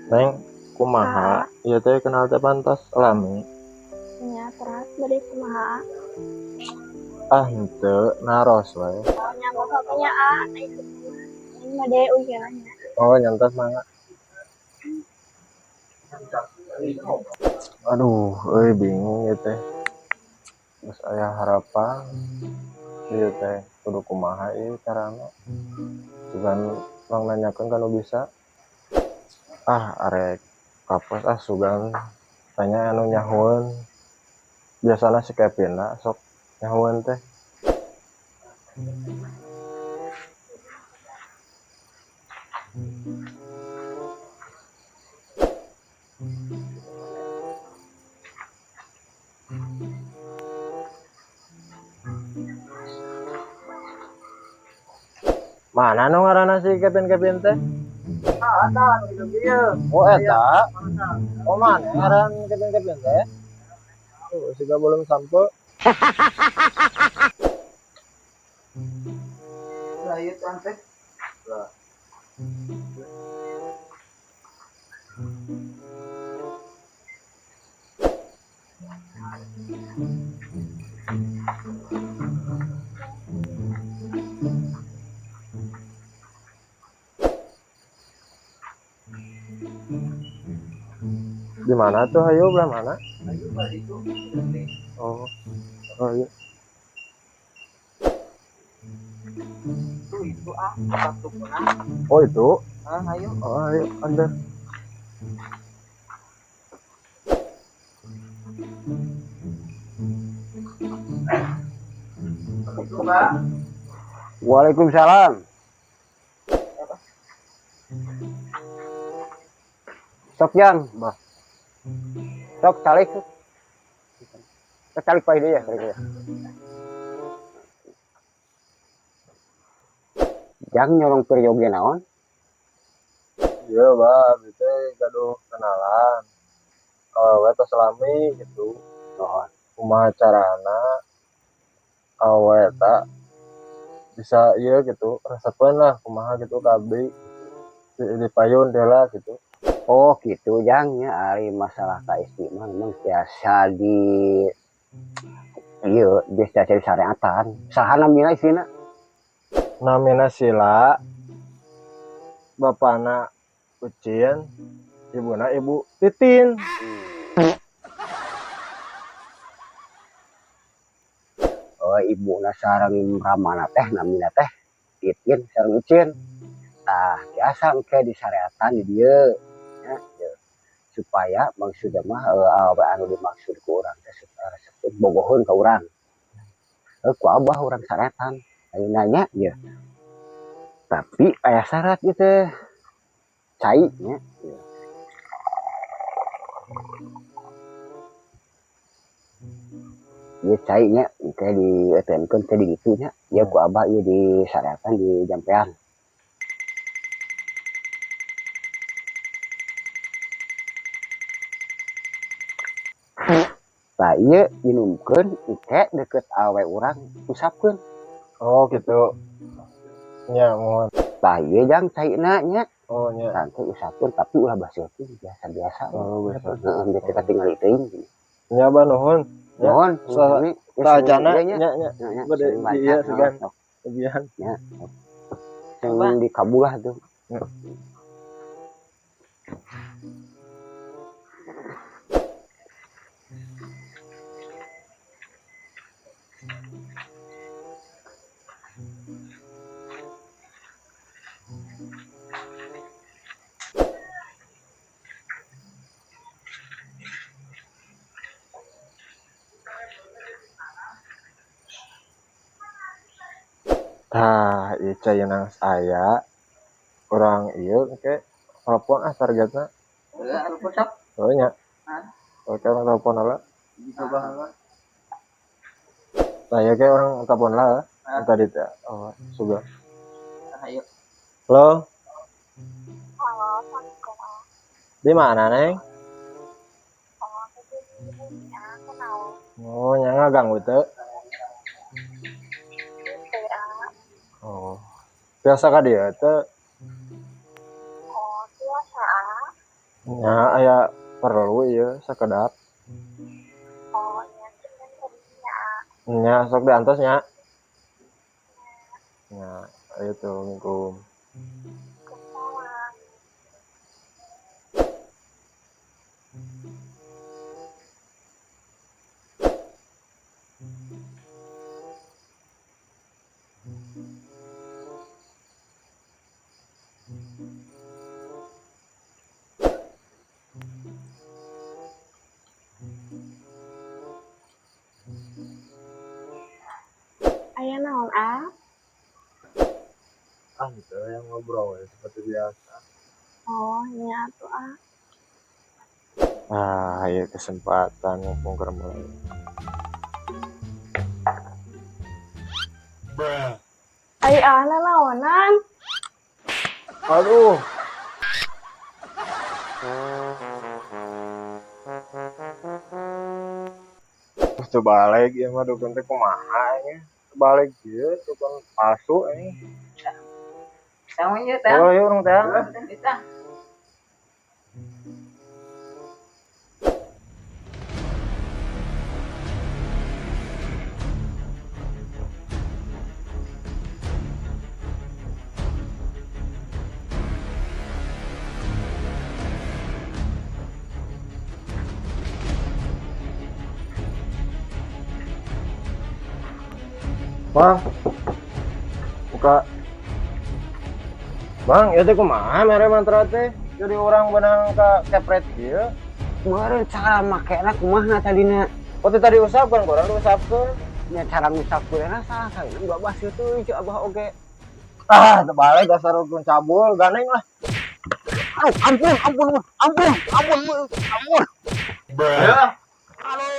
Neng, kumaha? Iya teh kenal teh pantas alami. Nya teras beri kumaha. Ah henteu naros wae. Soalnya pokoknya ini mah deh ujiannya. Oh nyantas mangga. Aduh, bingung ya teh. Terus aya harapan. Ieu teh kudu kumaha ieu carana. Sugan orang nanyakeun kalau bisa. Arek kapos sugan tanya anu nyahoeun. Biasana si Kevin sok nyahoeun teh. Mana nu ngaranna si Kevin teh? Oh eta. Oh mana ngaran Kevin teh? Oh, siga belum sampai. Lah ieu teh. Lah. Di mana tuh ayo belah mana? Ayo balik itu. Oh. Oh iya. Itu satu punah. Oh itu. Ayo. Oh ayo under. Itu Pak. Waalaikumsalam. Sok Jan, Bah. sok calik. Sok calik Pak dia ya, calik ya. Jang nyolong peryoge naon? Iya bah, itu gaduh kenalan. Awewe tos selami gitu. Oh, Kumaha carana awewe tak bisa iya gitu resepen lah kumaha gitu kabeh di payun dela gitu. oh gitu Jang ya, ari masalah KSD mah memang biasa di iya, biasa di syariatan. Saha namina isina? Namina Sila, bapana Ucin, ibuna Ibu Titin. Oh, ibuna sareng ramana teh namina teh Titin sareng Ucin. Tah, biasa engke di syariatan di dieu. Ya, ya. Supaya maksudnya mah apa anu dimaksud ku urang teh supaya sebut bogoheun ka urang. Ku abah urang syariatan. Ayo nanya ya. Tapi aya syarat gitu. Cai nya. Ya. Ieu cai nya kayak di euteunkeun teh di ditu nya. Ya ku abah ieu di syariatan di jampean. Tah ieu dinumkeun engke deket awe urang usapkeun. Oh gitu. Nya mohon. Tah ieu jang caina nya. Oh nya. Santai usapkeun tapi ulah baseutkeun biasa-biasa. Oh biasa. Heeh, biar kita tinggal teuing. Nya bah nuhun. Mohon, ini Sajana nya nya. Bade iya segan. Kebian. Ya. Yang di Kabulah tuh. Ya. Tah, ieu cayeuna aya orang ieu engke telepon targetna. Anu pusap. Oh nya. Oke orang telepon lah. Dicoba heula. Nah ya kayak orang telepon lah. Tadi teh. Oh, sudah. Ayo. Halo, Halo, Assalamualaikum. di mana neng? Oh, ini kenal. Oh, nya ganggu teh. PA. Oh, biasa ka dia teh. Oh, biasa. nya aya perlu ya sakedap Oh, iya, cuman tadinya nya sok diantos nya nya itu mingkum kumaha. Aya naon, ah? itu yang ngobrol ya, seperti biasa. Oh, nya atuh, ah. Ya kesempatan mumpung keur mulai. Ai ana naonan? Aduh. Terus balik ya mah dukun teh kumaha nya. Balik ieu dukun palsu ini. Sama aja teh. Oh, iya urang teh. Kita. Bang. Buka. Bang, ieu teh kumaha mere mantra teh? Jadi orang benang ka kepret ieu. Meureun cara makena kumaha tadina? Oh, teh tadi usapkeun, urang diusapkeun. Nya cara ngusapkeunna saha kali babas teuing ceu Abah oge. Ah, teu balik dasar dukun cabul, ganeng lah. Aduh, ampun. Ayo. Aduh.